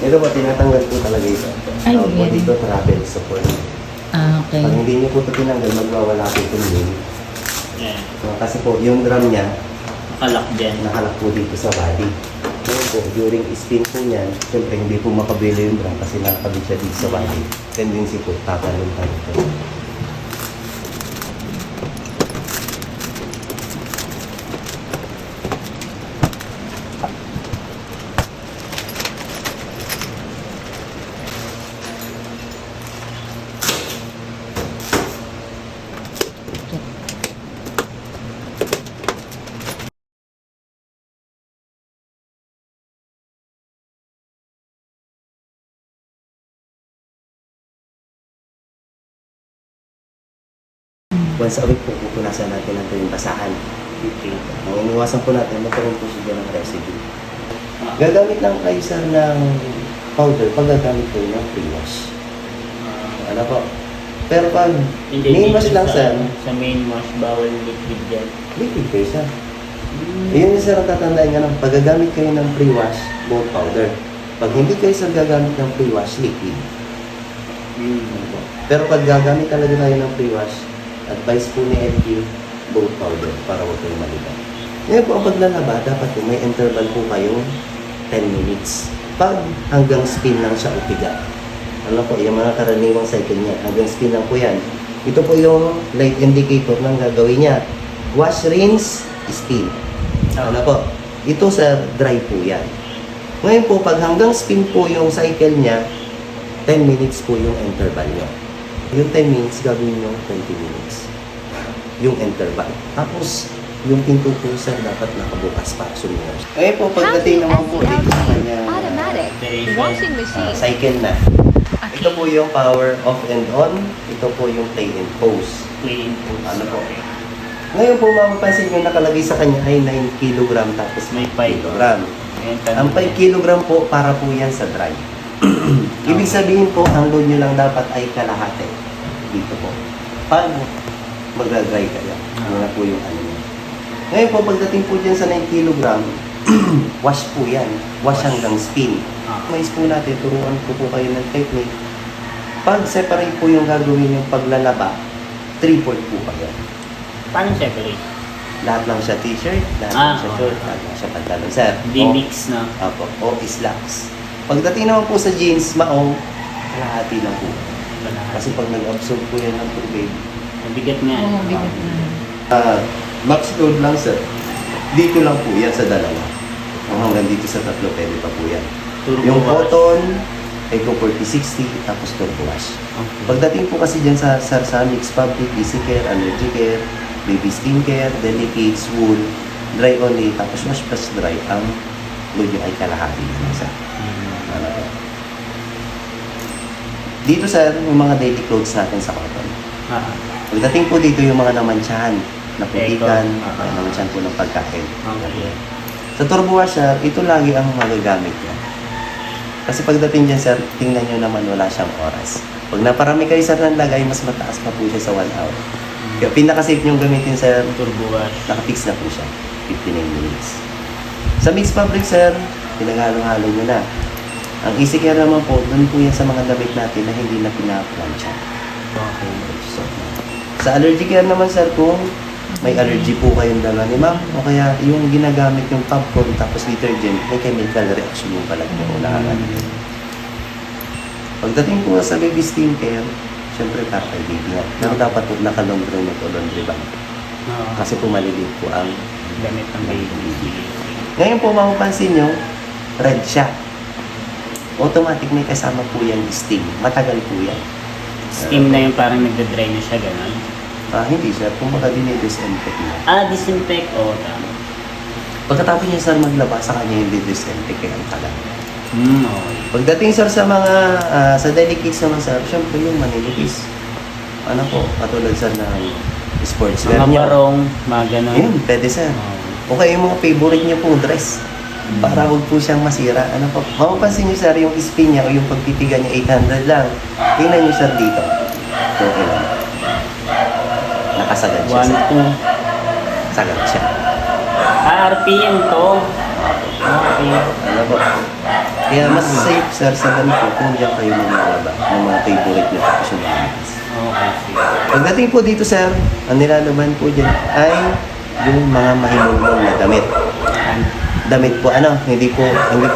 Ito po, tinatanggal po talaga ito. Ay, Tawag po yan. dito, travel support. Okay. Pag hindi niyo po ito tinanggal, magwawala po ito yun. Yan. Kasi po, yung drum niya, Nakalak dyan. nakalak po dito sa body. Ngayon po, during spin po niyan, siyempre hindi po makabilo yung drum kasi nakakabit siya dito sa body. Tendency po, tatalon tayo ito. Once a week po, pupunasan natin ito yung basahan. Okay. Ang iniwasan po natin, magkaroon po siya ng residue. Gagamit lang kayo sir ng powder pag gagamit kayo ng pre-wash. Ano po? Pero pag Hindi, main dito wash lang sa, sir, Sa main wash, bawal liquid dyan. liquid kayo sir. Yun yung sir ang tatandaan nga ng pag gagamit kayo ng pre-wash, both powder. Pag hindi kayo sir gagamit ng pre-wash, liquid. Pero pag gagamit talaga tayo ng pre-wash, advice po ni LQ, both powder para huwag kayong maliban. Ngayon po ang paglalaba, dapat po may interval po kayo 10 minutes. Pag hanggang spin lang siya upiga. Ano po, yung mga karaniwang cycle niya, hanggang spin lang po yan. Ito po yung light indicator ng gagawin niya. Wash, rinse, spin. Ano po, ito sa dry po yan. Ngayon po, pag hanggang spin po yung cycle niya, 10 minutes po yung interval niya. Yung 10 minutes, gagawin nyo 20 minutes. Yung interval. Tapos, yung pinto po sir, dapat nakabukas pa. Sumunod. Eh po, pagdating naman po dito sa kanya Automatic washing machine. cycle na. Ito po yung power off and on. Ito po yung play and pause. Plain po. Ano po? Ngayon po, mapapansin nyo nakalagay sa kanya ay 9 kg tapos May 5 kg. Ayan, Ang 5 kg po, para po yan sa dry. Ibig sabihin po, ang load nyo lang dapat ay kalahati. Dito po. Pag magdadry kayo, yun na po yung ano nyo. Ngayon po, pagdating po dyan sa 9 kg, wash po yan. Wash hanggang spin. Mais po natin, turuan ko po kayo ng technique. Pag separate po yung gagawin yung paglalaba, 3/4 po kayo. Paano separate? Lahat lang siya t-shirt, lahat lang siya short, lahat lang siya pantalon. Sir, Hindi mix na. Opo, o slacks. Pagdating naman po sa jeans, maong, kalahati lang po. Kasi pag nag-absorb po yan ng tubig, Mabigat nga. Oo, bigat na. max load lang sir. Dito lang po yan sa dalawa. Kung hanggang dito sa tatlo, pwede pa po yan. Turbo Yung wash. cotton, Eco 4060, tapos turbo wash. Okay. Pagdating po kasi dyan sa mixed fabric, easy care, allergy care, baby skin care, delicates, wool, dry only, tapos wash plus dry, ang load nyo ay kalahati naman sir. Ano po? Dito sir, yung mga daily clothes natin sa cotton. Pagdating po dito yung mga namantsahan, naputikan, Eco. namantsahan po ng pagkain. Okay. Sa turbo wash sir, ito lagi ang magagamit niya. Kasi pagdating dyan sir, tingnan nyo naman wala siyang oras. Pag naparami kayo sir ng lagay, mas mataas pa po siya sa 1 hour. Kaya pinaka-safe nyo gamitin sir, Turbo wash. nakapix na po siya, 59 minutes. Sa mixed fabric sir, pinaghalo-halo nyo na. Ang easy care naman po, doon po yan sa mga damit natin na hindi na pinaplansya. Okay. So, sa allergy care naman sir, kung may allergy po kayong dala ni ma'am, o kaya yung ginagamit yung popcorn tapos detergent, may chemical reaction yung balat mo o nakakalit. Pagdating po sa baby skin care, syempre para kay baby nga. Pero dapat po naka-laundry mo to, laundry bag. Kasi po maliliit po ang Gamit ng baby. ngayon po mapapansin nyo, red siya. Automatic may kasama po yan steam. Matagal po yan. Steam na yung parang nagda-dry na siya, gano'n. Hindi sir, kung baka dinidisinfect na. Disinfect. Tama. Pagkatapos niya sir maglaba, sa kanya yung disinfect kaya ang tagal. Okay. Pagdating sir sa mga, sa delicates naman sir, syempre yung manilipis. Ano po, katulad sir ng sportswear Mga niya. barong, mga gano'n. Yun, pwede sir. O kaya yung mga favorite niyo po dress. Para huwag po siyang masira. Ano po? Mapapansin niyo sir, yung spin niya o yung pagpipiga niya 800 lang. Tingnan niyo sir dito. Okay lang. Nakasagad siya. 1, 2. Sagad siya. RPM to. Okay. Ano po? Kaya mas safe, sir, sa ganito kung diyan kayo maglalaba ng mga favorite nyo tapos yung mga mask. Okay, sige. Pagdating po dito, sir, ang nilalaban po dyan ay yung mga mahimulmol na damit. Yan. Damit po, hindi po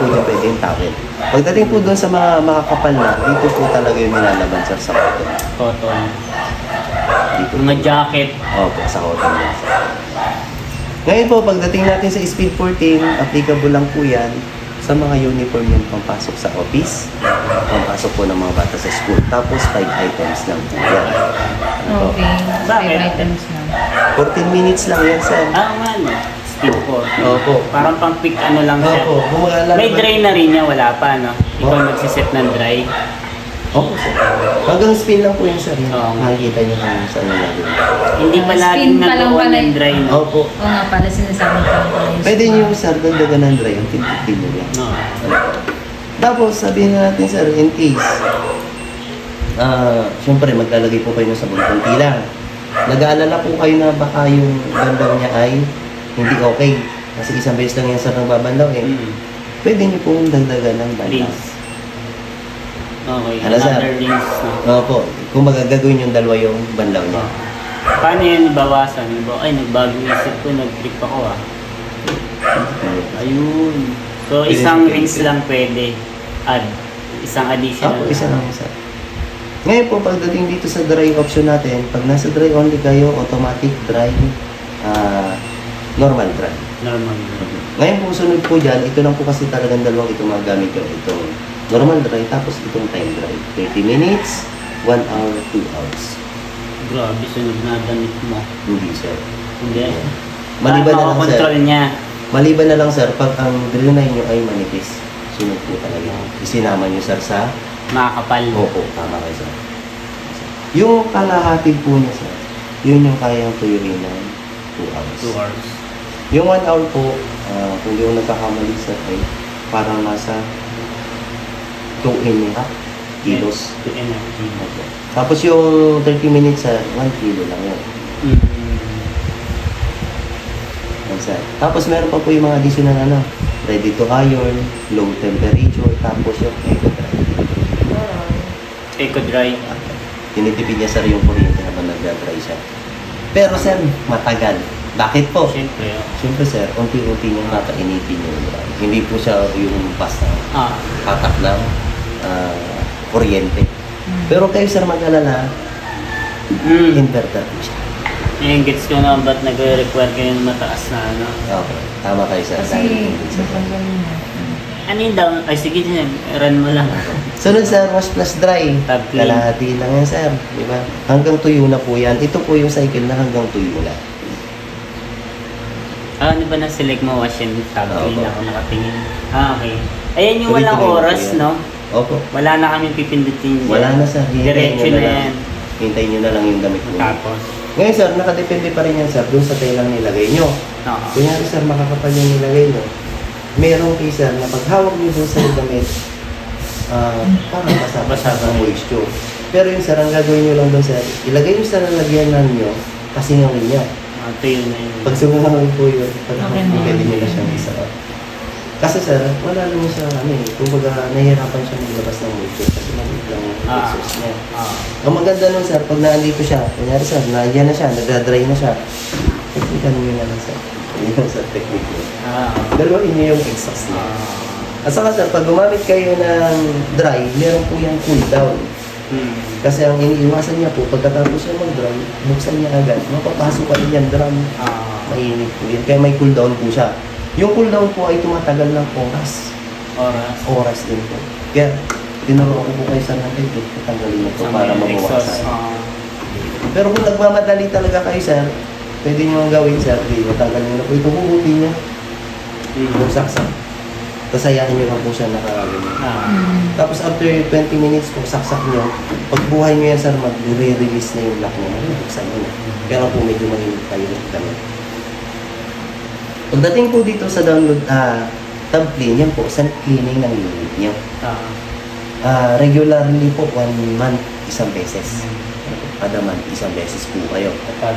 dyan pwede yung towel. Pagdating po doon sa mga makakapal na, dito po talaga yung nilalaban, sir, sa cotton. Cotton. Dito. Mga jacket. Opo, sa cotton yan, sir. Ngayon po, pagdating natin sa Speed 14, applicable lang po yan sa mga uniform yung pampasok sa office, pampasok po ng mga bata sa school. Tapos 5 items lang po yan. Ano po? Okay. Bakit? 5 items na. 14 minutes lang yan, sir. Ah, nga no. Speed 40. Opo. Parang pang pick ano lang siya. Opo, gumagala May dry na rin niya, wala pa, no? Ikaw Opo. nagsiset ng dry. Opo, sir. Hanggang spin lang po yan, sir. Oo. Makikita niyo kung saan yung gagawin. Hindi pa Spin laging pa lang nag-on pala yung dry, no? Opo. Oo nga pala, sinasabi ko lang pala yung Pwede spin. niyo, sir, dagdagan ng dry yung 50 kilo yan. No. Tapos, sabihin na natin, sir, in case, syempre, maglalagay po kayo ng sabon konti lang. Nag-aalala po kayo na baka yung bandaw niya ay hindi okay. Kasi isang beses lang yan, sir, nang babandaw eh. Mm. Pwede niyo pong dagdagan ng bandaw. Rinse. Okay, Ano, sir? another rinse, no? Opo. Kung magagawin yung dalawa yung bandaw niya. Oh. Paano yun ibawasan? Ay, nagbagong isip ko, nag-trip ako ah. Ayun. So, Pwede isang sa rinse rinse. lang pwede. Add. Isang additional. Opo, isa lang isa. Ngayon po, pagdating dito sa dry option natin, pag nasa dry only kayo, automatic dry, normal dry. Normal. Ngayon po, sunod po dyan, ito lang po kasi talagang dalawang ito magamit yung itong normal dry, tapos itong time dry. 30 minutes, 1 hour, 2 hours. Grabe, sunod na damit mo. Hindi, sir. Hindi. Maliban na lang, sir. Control niya. Maliban na lang, sir, pag ang drill na nyo ay manipis, sunod po talaga. Isinama nyo, sir, sa Makakapal. opo, tama kayo, sir. Yung kalahati po niya, sir, yun yung kayang tuyuin ng 2 hours. 2 hours. Yung 1 hour po, kung di ko nagkakamali, sir, ay parang nasa 2.5 kilos. 2.5. Opo. Tapos yung 30 minutes, sir, 1 kilo lang yun. Yan, sir. Tapos meron pa po yung mga additional ready to iron, low temperature, tapos yung eco dry. Eco dry. Tinitipid niya, sir, yung kuryente habang nagda-dry siya. Pero, sir, matagal. Bakit po? Siyempre. Siyempre, sir, unti-unti niyang kakainitin yung dry. Hindi po siya yung basta Ah. patak ng kuryente. Pero kayo, sir, mag-alala, inverter po siya. Yung gets ko na ba't nag-require kayo ng mataas na ano. Okay, tama kayo, sir. Kasi, Dahil hindi, sir. matanggal na. Ano yung down? Ay sige din, run mo lang. Sunod, sir, wash plus dry. Tab clean. Kalahati lang yan, sir. Di ba? Hanggang tuyo na po yan. Ito po yung cycle na hanggang tuyo na. Ano ba na-select mo? Wash and tab Oo. clean ako nakatingin. Okay. Ayan yung walang Tuloy-tuloy oras, po yan. no? Opo. Wala na kami pipindutin dyan. Wala na, sir. Hintayin Diretso nyo na lang. yan. Hintayin nyo na lang yung damit mo. Tapos. Ngayon, sir, nakadepende pa rin yan, sir, doon sa telang nilagay nyo. Oo. Kunyari, sir, makakapal yung nilagay nyo. Merong case, sir, na paghawak nyo doon sa damit, parang basa-basa Basa-basa. ng moisture. Pero yung, sir, ang gagawin nyo lang doon, sir, ilagay nyo sa lalagyanan nyo, kasi ngawin nyo. Tuyo na yun. Pag sumangawin po yun, pag Okay na. pwede nyo na siyang isa. Kasi, sir, wala naman siya, kumbaga, nahihirapan siya maglabas ng moisture kasi maliit lang yung Ah. exhaust niya. Ah. Ang maganda nun, sir, pag naandito siya, kunyari, sir, nandiyan na siya, nagda-dry na siya, technique nyo na lang, sir. Yun yung sa technique nyo. Ah. Dalawain nyo yung exhaust niya. Ah. At saka, sir, pag gumamit kayo ng dry, meron po yung cool down. Kasi ang iniiwasan niya po, pagkatapos siya mag-dry, buksan niya agad, mapapasok pa rin yan drum. Ah. Mainit po yan. Kaya may cool down po siya. Yung cool down po ay tumatagal ng oras. Oras. Oras din po. Kaya, tinuruan ko po kayo sa natin, tanggalin mo po para mabawasan. Pero kung nagmamadali talaga kayo, sir, pwede nyo ang gawin, sir, di matanggal nyo na po. Ito huhuti nyo, yung saksak. Tapos hayaan nyo lang po siya nakagaling. Tapos after 20 minutes, kung saksak nyo, pagbuhay nyo yan, sir, mag-re-release na yung lock nyo. Buksan nyo na. Pero po medyo mahinit tayo ng damit. Pagdating po dito sa download, tab clean, yan po, self cleaning ng unit nyo. Regularly po, 1 month, isang beses. Kada month, isang beses po kayo. Kapag